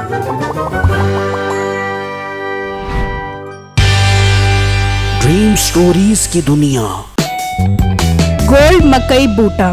Dream stories की दुनिया। Gold मकई बूटा।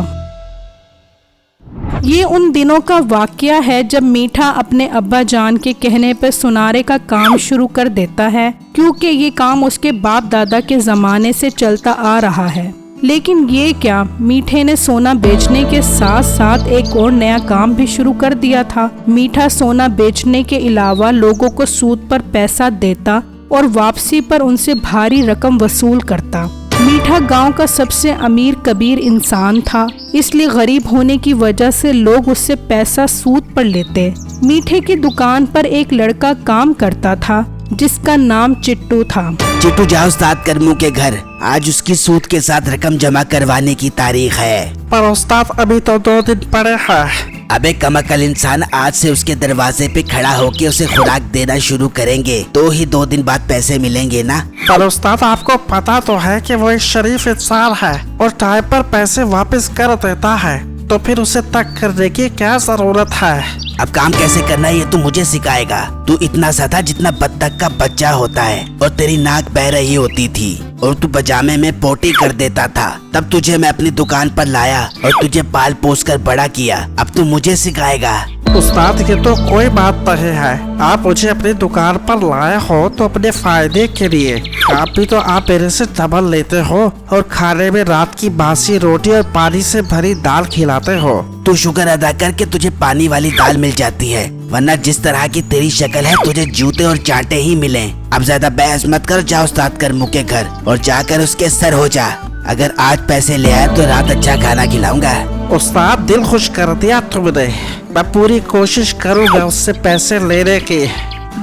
ये उन दिनों का वाकया है जब मीठा अपने अब्बा जान के कहने पर सुनारे का काम शुरू कर देता है, क्योंकि ये काम उसके बाप दादा के ज़माने से चलता आ रहा है। लेकिन ये क्या, मीठे ने सोना बेचने के साथ साथ एक और नया काम भी शुरू कर दिया था। मीठा सोना बेचने के अलावा लोगों को सूद पर पैसा देता और वापसी पर उनसे भारी रकम वसूल करता। मीठा गांव का सबसे अमीर कबीर इंसान था, इसलिए गरीब होने की वजह से लोग उससे पैसा सूद पर लेते। मीठे की दुकान पर एक लड़का काम करता था जिसका नाम चिट्टू था। चिट्टू, जाओ उस्ताद करमू के घर, आज उसकी सूद के साथ रकम जमा करवाने की तारीख है। पर उस्ताद अभी तो 2 दिन पड़े हैं। अबे कमअकल इंसान, आज से उसके दरवाजे पे खड़ा होके उसे खुराक देना शुरू करेंगे तो ही 2 दिन बाद पैसे मिलेंगे ना। पर उस्ताद आपको पता तो है कि वो एक शरीफ इंसान है और टाइम पर पैसे वापस कर देता है, तो फिर उसे तक करने की क्या जरूरत है। अब काम कैसे करना है ये तू मुझे सिखाएगा। तू इतना सा था जितना बत्तख का बच्चा होता है और तेरी नाक बह रही होती थी और तू पजामे में पोटी कर देता था। तब तुझे मैं अपनी दुकान पर लाया और तुझे पाल पोस कर बड़ा किया। अब तू मुझे सिखाएगा। उस्ताद ये तो कोई बात नहीं है, आप मुझे अपनी दुकान पर लाए हो तो अपने फायदे के लिए। आप भी तो आप मेरे से डबल लेते हो और खाने में रात की बासी रोटी और पानी से भरी दाल खिलाते हो। तू शुक्र अदा कर के तुझे पानी वाली दाल मिल जाती है, वरना जिस तरह की तेरी शक्ल है तुझे जूते और चांटे ही मिले। अब ज्यादा बहस मत कर, जा उस्ताद करमू के घर और जाकर उसके सर हो जा। अगर आज पैसे ले आए तो रात अच्छा खाना खिलाऊंगा। उस्ताद दिल खुश कर दिया तुमने, मैं पूरी कोशिश करूँगा उससे पैसे लेने की।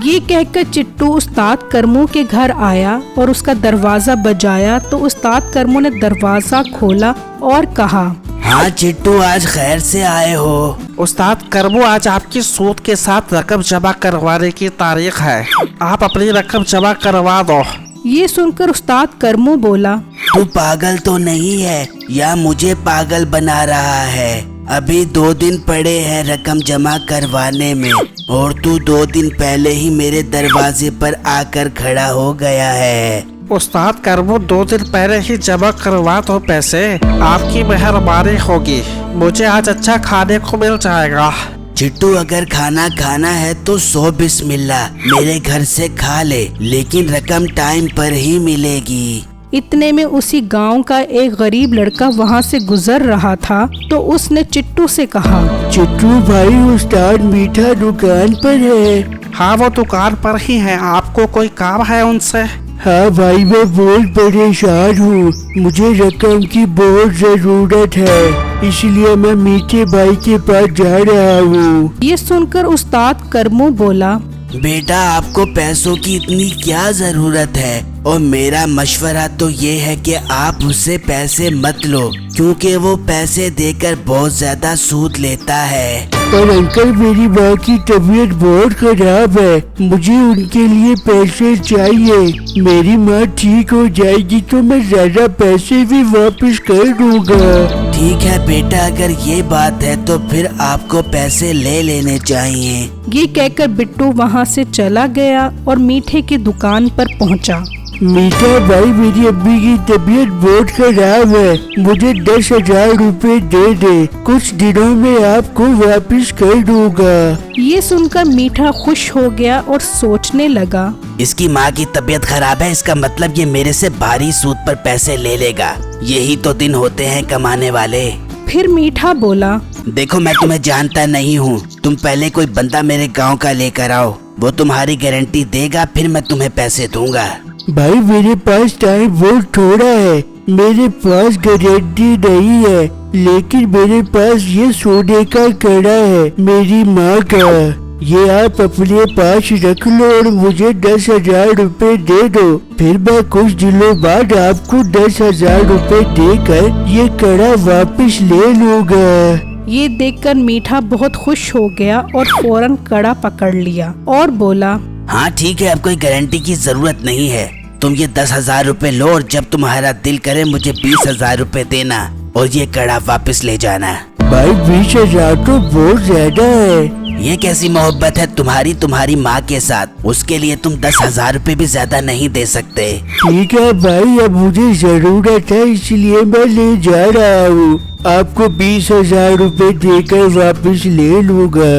ये कहकर चिट्टू उस्ताद करमू के घर आया और उसका दरवाजा बजाया तो उस्ताद करमू ने दरवाजा खोला और कहा, हाँ चिट्टू, आज खैर से आए हो। उस्ताद करमू, आज आपकी सूद के साथ रकम जमा करवाने की तारीख है, आप अपनी रकम जमा करवा दो। ये सुनकर उस्ताद करमू बोला, तू पागल तो नहीं है या मुझे पागल बना रहा है? अभी 2 दिन पड़े हैं रकम जमा करवाने में और तू 2 दिन पहले ही मेरे दरवाजे पर आकर खड़ा हो गया है। उस्ताद करमू, 2 दिन पहले ही जमा करवा दो पैसे, आपकी मेहरबानी होगी, मुझे आज अच्छा खाने को मिल जाएगा। चिट्टू, अगर खाना खाना है तो 100 बिस्मिल्लाह मेरे घर से खा ले, लेकिन रकम टाइम पर ही मिलेगी। इतने में उसी गांव का एक गरीब लड़का वहां से गुजर रहा था तो उसने चिट्टू से कहा, चिट्टू भाई, उस्ताद मीठा दुकान पर है। हाँ, वो दुकान पर ही है, आपको कोई काम है उनसे? हाँ भाई, मैं बहुत परेशान हूँ, मुझे रकम की बहुत जरूरत है, इसलिए मैं मीठे भाई के पास जा रहा हूँ। ये सुनकर उस्ताद करमू बोला, बेटा, आपको पैसों की इतनी क्या जरूरत है? और मेरा मशवरा तो ये है कि आप उससे पैसे मत लो, क्योंकि वो पैसे देकर बहुत ज्यादा सूद लेता है। पर अंकल, मेरी माँ की तबीयत बहुत खराब है, मुझे उनके लिए पैसे चाहिए। मेरी माँ ठीक हो जाएगी तो मैं ज्यादा पैसे भी वापस कर दूंगा। ठीक है बेटा, अगर ये बात है तो फिर आपको पैसे ले लेने चाहिए। ये कहकर बिट्टू वहाँ से चला गया और मीठे की दुकान पर पहुँचा। मीठा भाई, मेरी अम्मी की तबीयत बहुत खराब है, मुझे 10,000 रुपए दे दे, कुछ दिनों में आपको वापस कर दूंगा। ये सुनकर मीठा खुश हो गया और सोचने लगा, इसकी माँ की तबीयत खराब है, इसका मतलब ये मेरे से भारी सूद पर पैसे ले लेगा। यही तो दिन होते हैं कमाने वाले। फिर मीठा बोला, देखो, मैं तुम्हें जानता नहीं हूँ, तुम पहले कोई बंदा मेरे गाँव का लेकर आओ, वो तुम्हारी गारंटी देगा, फिर मैं तुम्हें पैसे दूंगा। भाई, मेरे पास टाइम बहुत थोड़ा है, मेरे पास गारंटी नहीं है, लेकिन मेरे पास ये सोने का कड़ा है मेरी माँ का, ये आप अपने पास रख लो और मुझे 10,000 रुपए दे दो, फिर मैं कुछ दिनों बाद आपको 10,000 रुपए देकर ये कड़ा वापस ले लूँगा। ये देखकर मीठा बहुत खुश हो गया और फौरन कड़ा पकड़ लिया और बोला, हाँ ठीक है, अब कोई गारंटी की जरूरत नहीं है, तुम ये 10,000 रुपए लो और जब तुम्हारा दिल करे मुझे 20,000 रुपए देना और ये कड़ा वापस ले जाना। भाई, 20,000 तो बहुत ज्यादा है, ये कैसी मोहब्बत है तुम्हारी माँ के साथ? उसके लिए तुम 10,000 रुपए भी ज्यादा नहीं दे सकते। ठीक है भाई, अब मुझे जरूरत है इसलिए मैं ले जा रहा हूँ। आपको 20,000 रुपए देकर वापस ले लूँगा।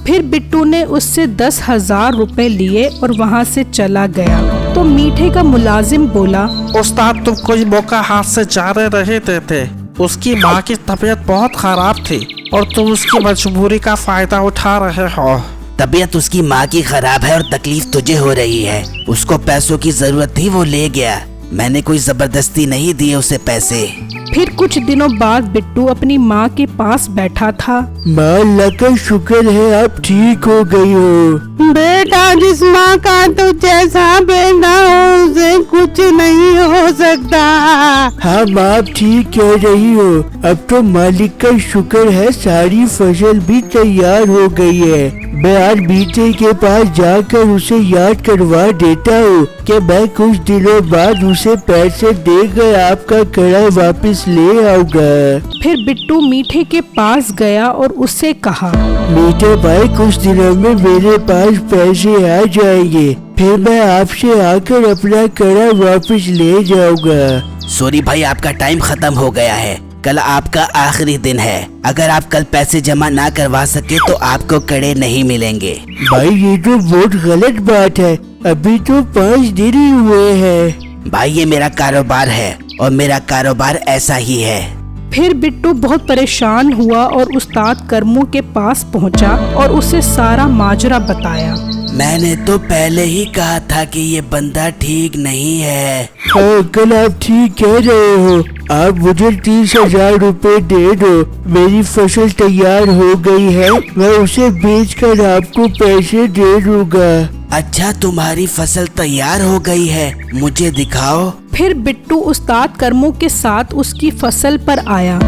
फिर बिट्टू ने उससे 10,000 रुपए लिए और वहाँ से चला गया। तो मीठे का मुलाजिम बोला, उस्ताद तुम कोई मौका हाथ से जाने नहीं देते। उसकी माँ की तबीयत बहुत खराब थी और तुम उसकी मजबूरी का फायदा उठा रहे हो। तबीयत उसकी माँ की खराब है और तकलीफ तुझे हो रही है। उसको पैसों की जरूरत थी, वो ले गया। मैंने कोई जबरदस्ती नहीं दिए उसे पैसे। फिर कुछ दिनों बाद बिट्टू अपनी माँ के पास बैठा था। माँ अल्लाह का शुक्र है आप ठीक हो गई हो। बेटा, जिस माँ का तो जैसा बेटा हो उसे कुछ नहीं हो सकता। हाँ माँ आप ठीक कह रही हो। अब तो मालिक का शुक्र है सारी फसल भी तैयार हो गई है। मैं आज मीठे के पास जाकर उसे याद करवा देता हूँ कि मैं कुछ दिनों बाद उसे पैसे देकर आपका कड़ा वापस ले आऊंगा। फिर बिट्टू मीठे के पास गया और उससे कहा, मीठे भाई कुछ दिनों में मेरे पास पैसे आ जाएंगे, फिर मैं आपसे आकर अपना कड़ा वापस ले जाऊंगा। सॉरी भाई, आपका टाइम खत्म हो गया है। कल आपका आखिरी दिन है। अगर आप कल पैसे जमा ना करवा सके तो आपको कड़े नहीं मिलेंगे। भाई ये तो बहुत गलत बात है, अभी तो 5 दिन ही हुए हैं। भाई ये मेरा कारोबार है और मेरा कारोबार ऐसा ही है। फिर बिट्टू बहुत परेशान हुआ और उस्ताद करमू के पास पहुंचा और उसे सारा माजरा बताया। मैंने तो पहले ही कहा था कि ये बंदा ठीक नहीं है। अंकल आप ठीक कह रहे हो। आप मुझे 30,000 रुपए दे दो। मेरी फसल तैयार हो गई है, मैं उसे बेचकर आपको पैसे दे दूंगा। अच्छा, तुम्हारी फसल तैयार हो गई है, मुझे दिखाओ। फिर बिट्टू उस्ताद करमू के साथ उसकी फसल पर आया।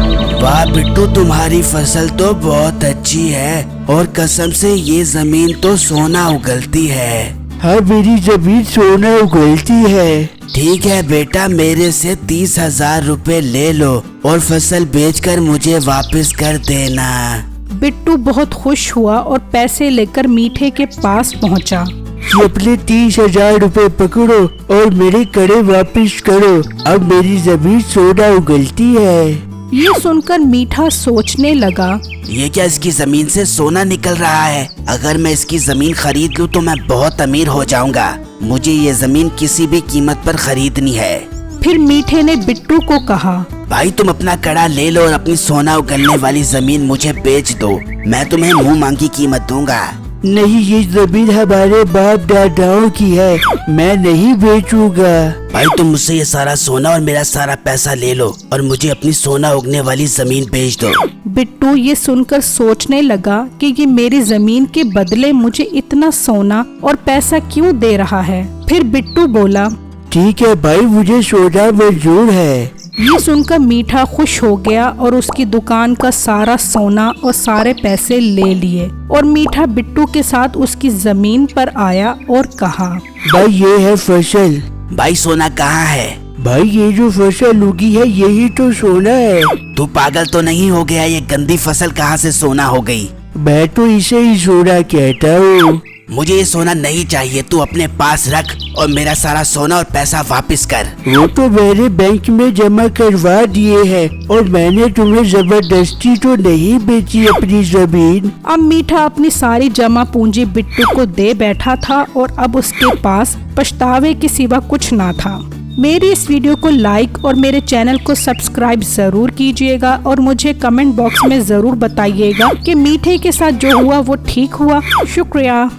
वाह बिट्टू, तुम्हारी फसल तो बहुत अच्छी है और कसम से ये जमीन तो सोना उगलती है। हाँ मेरी जमीन सोना उगलती है। ठीक है बेटा, मेरे से 30,000 रुपए ले लो और फसल बेचकर मुझे वापस कर देना। बिट्टू बहुत खुश हुआ और पैसे लेकर मीठे के पास पहुंचा। ये अपने 30,000 रुपए पकड़ो और मेरे कड़े वापस करो। अब मेरी जमीन सोना उगलती है। ये सुनकर मीठा सोचने लगा, ये क्या इसकी जमीन से सोना निकल रहा है? अगर मैं इसकी जमीन खरीद लूं तो मैं बहुत अमीर हो जाऊंगा। मुझे ये जमीन किसी भी कीमत पर खरीदनी है। फिर मीठे ने बिट्टू को कहा, भाई तुम अपना कड़ा ले लो और अपनी सोना उगलने वाली जमीन मुझे बेच दो। मैं तुम्हें मुंह मांगी कीमत दूंगा। नहीं, ये जमीन हमारे बाप दादाओं की है, मैं नहीं बेचूंगा। भाई तुम मुझसे ये सारा सोना और मेरा सारा पैसा ले लो और मुझे अपनी सोना उगने वाली जमीन बेच दो। बिट्टू ये सुनकर सोचने लगा कि ये मेरी जमीन के बदले मुझे इतना सोना और पैसा क्यों दे रहा है। फिर बिट्टू बोला, ठीक है भाई, मुझे सोना मंजूर है। ये सुनकर मीठा खुश हो गया और उसकी दुकान का सारा सोना और सारे पैसे ले लिए और मीठा बिट्टू के साथ उसकी जमीन पर आया और कहा, भाई ये है फसल। भाई सोना कहाँ है? भाई ये जो फसल उगी है यही तो सोना है। तू पागल तो नहीं हो गया? ये गंदी फसल कहाँ से सोना हो गई? मैं तो इसे ही सोना कहता हूँ। मुझे ये सोना नहीं चाहिए, तू अपने पास रख और मेरा सारा सोना और पैसा वापस कर। वो तो मैंने बैंक में जमा करवा दिए हैं और मैंने तुम्हें जबरदस्ती तो नहीं बेची अपनी जमीन। अब मीठा अपनी सारी जमा पूंजी बिट्टू को दे बैठा था और अब उसके पास पछतावे के सिवा कुछ ना था। मेरी इस वीडियो को लाइक और मेरे चैनल को सब्सक्राइब जरूर कीजिएगा और मुझे कमेंट बॉक्स में जरूर बताइएगा कि मीठे के साथ जो हुआ वो ठीक हुआ। शुक्रिया।